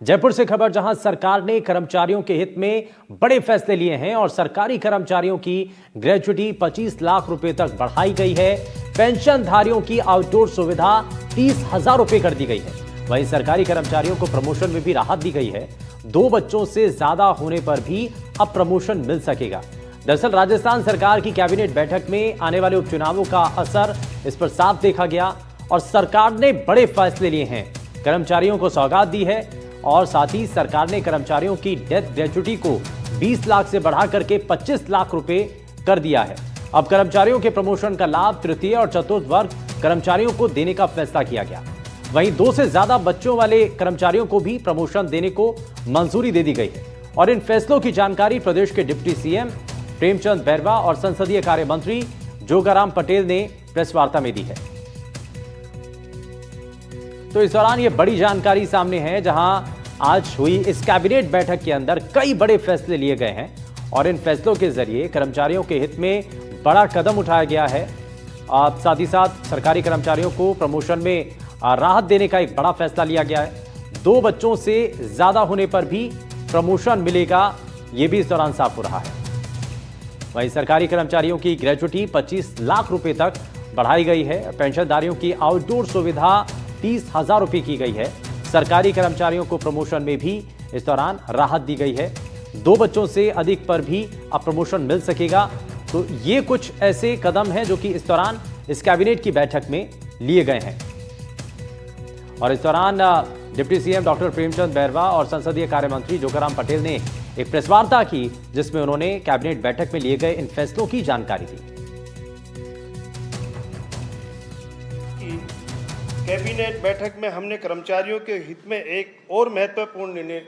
जयपुर से खबर, जहां सरकार ने कर्मचारियों के हित में बड़े फैसले लिए हैं और सरकारी कर्मचारियों की ग्रेजुटी 25 लाख रुपए तक बढ़ाई गई है। पेंशनधारियों की आउटडोर सुविधा 30,000 रुपए कर दी गई है। वहीं सरकारी कर्मचारियों को प्रमोशन में भी राहत दी गई है। 2 बच्चों से ज्यादा होने पर भी अब प्रमोशन मिल सकेगा। दरअसल राजस्थान सरकार की कैबिनेट बैठक में आने वाले उपचुनावों का असर इस पर साफ देखा गया और सरकार ने बड़े फैसले लिए हैं। कर्मचारियों को सौगात दी है और साथ ही सरकार ने कर्मचारियों की डेथ ग्रेजुटी को 20 लाख से बढ़ा करके 25 लाख रुपए कर दिया है। अब कर्मचारियों के प्रमोशन का लाभ तृतीय और चतुर्थ वर्ग कर्मचारियों को देने का फैसला किया गया। वहीं 2 से ज्यादा बच्चों वाले कर्मचारियों को भी प्रमोशन देने को मंजूरी दे दी गई है। और इन फैसलों की जानकारी प्रदेश के डिप्टी सीएम प्रेमचंद बैरवा और संसदीय कार्य मंत्री जोगाराम पटेल ने प्रेस वार्ता में दी है। तो इस दौरान यह बड़ी जानकारी सामने है, जहां आज हुई इस कैबिनेट बैठक के अंदर कई बड़े फैसले लिए गए हैं और इन फैसलों के जरिए कर्मचारियों के हित में बड़ा कदम उठाया गया है। साथ ही साथ सरकारी कर्मचारियों को प्रमोशन में राहत देने का एक बड़ा फैसला लिया गया है। 2 बच्चों से ज्यादा होने पर भी प्रमोशन मिलेगा, यह भी इस दौरान साफ हो रहा है। वहीं सरकारी कर्मचारियों की ग्रेजुटी 25 लाख रुपए तक बढ़ाई गई है। पेंशनधारियों की आउटडोर सुविधा 30,000 रुपए की गई है। सरकारी कर्मचारियों को प्रमोशन में भी इस दौरान राहत दी गई है। 2 बच्चों से अधिक पर भी अब प्रमोशन मिल सकेगा। तो ये कुछ ऐसे कदम हैं जो कि इस दौरान इस कैबिनेट की बैठक में लिए गए हैं। और इस दौरान deputy CM doctor Premchand Bairwa और संसदीय कार्य मंत्री जोगाराम पटेल ने एक प्रेस वार्ता की, जिसमें उन्होंने कैबिनेट बैठक में लिए गए इन फैसलों की जानकारी दी। कैबिनेट बैठक में हमने कर्मचारियों के हित में एक और महत्वपूर्ण निर्णय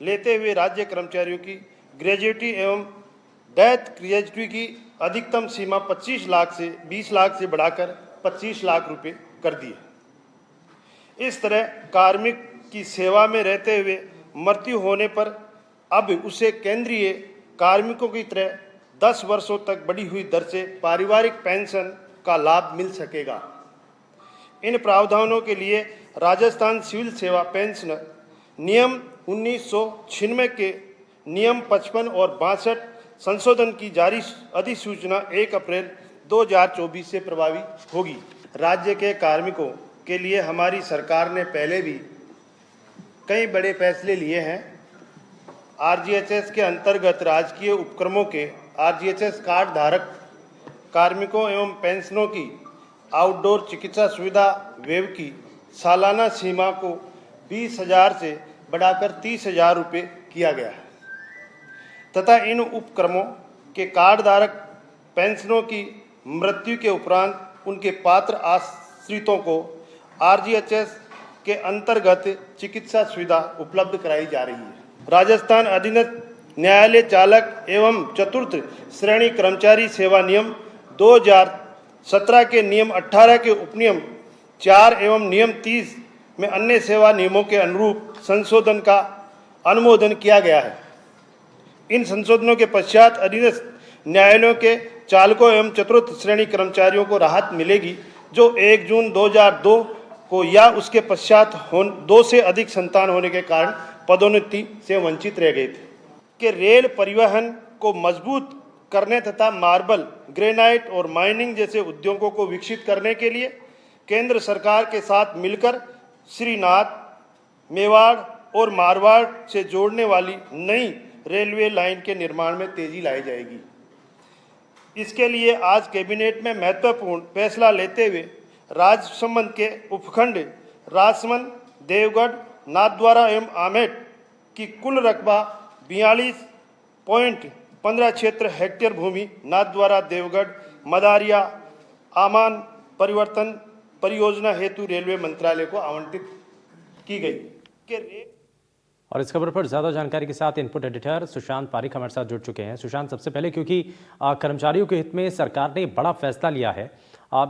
लेते हुए राज्य कर्मचारियों की ग्रेजुटी एवं डेथ ग्रेजुटी की अधिकतम सीमा 25 लाख से 20 लाख से बढ़ाकर 25 लाख रुपए कर दी है। इस तरह कार्मिक की सेवा में रहते हुए मृत्यु होने पर अब उसे केंद्रीय कार्मिकों की तरह 10 वर्षों तक बढ़ी हुई दर से पारिवारिक पेंशन का लाभ मिल सकेगा। इन प्रावधानों के लिए राजस्थान सिविल सेवा पेंशन नियम 1996 के नियम 55 और 62 संशोधन की जारी अधिसूचना 1 अप्रैल 2024 से प्रभावी होगी। राज्य के कार्मिकों के लिए हमारी सरकार ने पहले भी कई बड़े फैसले लिए हैं। आरजीएचएस के अंतर्गत राजकीय उपक्रमों के आरजीएचएस कार्ड धारक कार्मिकों एवं पेंशनों की आउटडोर चिकित्सा सुविधा वेब की सालाना सीमा को 20,000 से बढ़ाकर 30,000 रुपये किया गया है तथा इन उपक्रमों के कार्ड धारक पेंशनों की मृत्यु के उपरांत उनके पात्र आश्रितों को आरजीएचएस के अंतर्गत चिकित्सा सुविधा उपलब्ध कराई जा रही है। राजस्थान अधीनस्थ न्यायालय चालक एवं चतुर्थ श्रेणी कर्मचारी सेवा नियम 2017 के नियम 18 के उपनियम 4 एवं नियम 30 में अन्य सेवा नियमों के अनुरूप संशोधन का अनुमोदन किया गया है। इन संशोधनों के पश्चात अधीनस्थ न्यायालयों के चालकों एवं चतुर्थ श्रेणी कर्मचारियों को राहत मिलेगी जो 1 जून 2002 को या उसके पश्चात 2 से अधिक संतान होने के कारण पदोन्नति से वंचित रह गए थे। कि रेल परिवहन को मजबूत करने तथा मार्बल, ग्रेनाइट और माइनिंग जैसे उद्योगों को विकसित करने के लिए केंद्र सरकार के साथ मिलकर श्रीनाथ, मेवाड़ और मारवाड़ से जोड़ने वाली नई रेलवे लाइन के निर्माण में तेजी लाई जाएगी। इसके लिए आज कैबिनेट में महत्वपूर्ण फैसला लेते हुए राजसमंद के उपखंड राजसमंद, देवगढ़, नाथद्वारा एवं आमेट की कुल रकबा 42.15 क्षेत्र हेक्टेयर भूमि नाथद्वारा, देवगढ़, मदारिया, आमान परिवर्तन परियोजना हेतु रेलवे मंत्रालय को आवंटित की गई। और इस खबर पर ज्यादा जानकारी के साथ इनपुट एडिटर सुशांत पारिक हमारे साथ जुड़ चुके हैं। सुशांत, सबसे पहले क्योंकि कर्मचारियों के हित में सरकार ने बड़ा फैसला लिया है,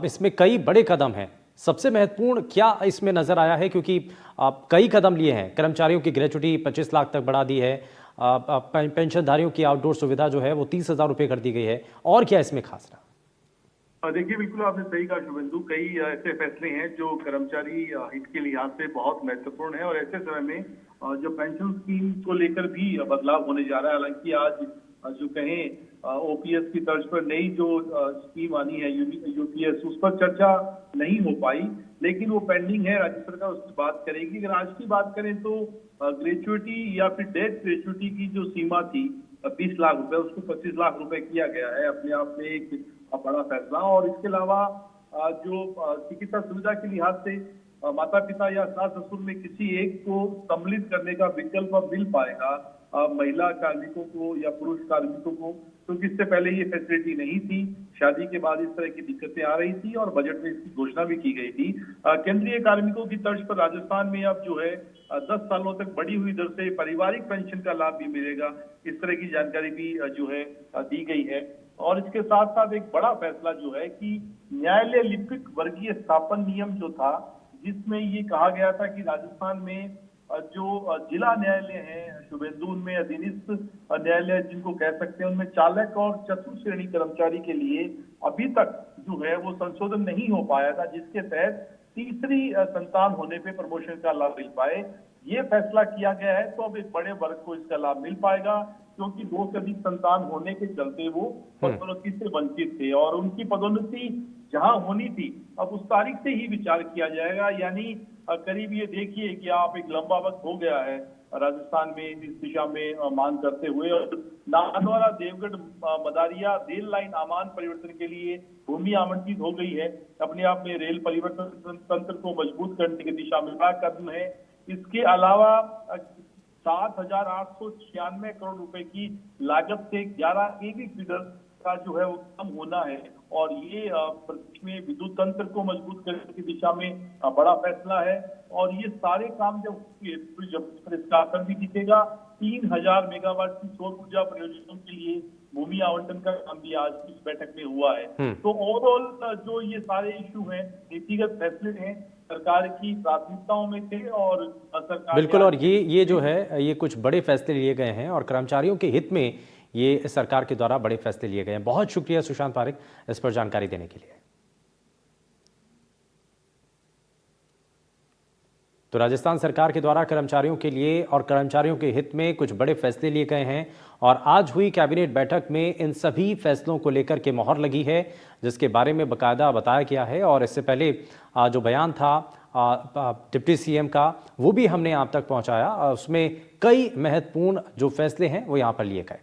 इसमें कई बड़े कदम हैं, सबसे महत्वपूर्ण क्या इसमें नजर आया है? क्योंकि कई कदम लिए हैं, कर्मचारियों की ग्रेजुटी 25 लाख तक बढ़ा दी है, पेंशनधारियों की आउटडोर सुविधा जो है वो 30,000 रुपये कर दी गई है, और क्या इसमें खास रहा? देखिए, बिल्कुल आपने सही कहा शुभेंदु। कई ऐसे फैसले हैं जो कर्मचारी हित के लिहाज से बहुत महत्वपूर्ण है और ऐसे समय में जो पेंशन स्कीम को लेकर भी बदलाव होने जा रहा है। हालांकि आज जो कहें ओपीएस की तर्ज पर नई जो स्कीम आनी है यूपीएस, उस पर चर्चा नहीं हो पाई, लेकिन वो पेंडिंग है। राज्य सरकार उसकी बात करेगी। अगर आज की बात करें तो ग्रेचुइटी या फिर डेथ ग्रेचुइटी की जो सीमा थी 20 लाख रुपए, उसको 25 लाख रुपए किया गया है। अपने आप में एक बड़ा फैसला। और इसके अलावा जो चिकित्सा सुविधा के लिहाज से माता पिता या सास ससुर में किसी एक को सम्मिलित करने का विकल्प अब मिल पाएगा महिला कार्मिकों को या पुरुष कार्मिकों को, क्योंकि इससे पहले ये फैसिलिटी नहीं थी। शादी के बाद इस तरह की दिक्कतें आ रही थी और बजट में इसकी घोषणा भी की गई थी। केंद्रीय कार्मिकों की तर्ज पर राजस्थान में अब जो है 10 सालों तक बढ़ी हुई दर से पारिवारिक पेंशन का लाभ भी मिलेगा। इस तरह की जानकारी भी जो है दी गई है। और इसके साथ साथ एक बड़ा फैसला जो है कि न्यायालय लिपिक वर्गीय स्थापन नियम जो था, जिसमें ये कहा गया था कि राजस्थान में जो जिला न्यायालय है शुभेंदु, उनमें अधीनस्थ न्यायालय जिनको कह सकते हैं, उनमें चालक और चतुर्थ श्रेणी कर्मचारी के लिए अभी तक जो है वो संशोधन नहीं हो पाया था, जिसके तहत तीसरी संतान होने पे प्रमोशन का लाभ मिल पाए। ये फैसला किया गया है तो अब एक बड़े वर्ग को इसका लाभ मिल पाएगा, क्योंकि 2 से अधिक संतान होने के चलते वो पदोन्नति से वंचित थे और उनकी पदोन्नति जहां होनी थी अब उस तारीख से ही विचार किया जाएगा। यानी करीब ये देखिए कि आप एक लंबा वक्त हो गया है राजस्थान में इस दिशा में मांग करते हुए। और नाथद्वारा देवगढ़ मदारिया रेल लाइन आमान परिवर्तन के लिए भूमि आवंटित हो गई है। अपने आप में रेल परिवर्तन तंत्र को मजबूत करने की दिशा में बड़ा कदम है। इसके अलावा 7,896 करोड़ रुपए की लागत से 11 केवी फीडर का जो है वो कम होना है और ये प्रदेश में विद्युत तंत्र को मजबूत करने की दिशा में बड़ा फैसला है। और ये सारे काम जब इसका असर भी दिखेगा। 3,000 मेगावाट की सौर ऊर्जा परियोजनाओं के लिए भूमि आवंटन का काम भी आज इस बैठक में हुआ है। तो ओवरऑल जो ये सारे इशू हैं, नीतिगत फैसले हैं, सरकार की प्राथमिकताओं में थे और सरकार बिल्कुल। और ये जो है ये कुछ बड़े फैसले लिए गए हैं और कर्मचारियों के हित में ये सरकार के द्वारा बड़े फैसले लिए गए हैं। बहुत शुक्रिया सुशांत पारिक इस पर जानकारी देने के लिए। तो राजस्थान सरकार के द्वारा कर्मचारियों के लिए और कर्मचारियों के हित में कुछ बड़े फैसले लिए गए हैं और आज हुई कैबिनेट बैठक में इन सभी फैसलों को लेकर के मोहर लगी है, जिसके बारे में बाकायदा बताया गया है। और इससे पहले जो बयान था डिप्टी सीएम का, वो भी हमने आप तक पहुंचाया। उसमें कई महत्वपूर्ण जो फैसले हैं वो यहाँ पर लिए गए।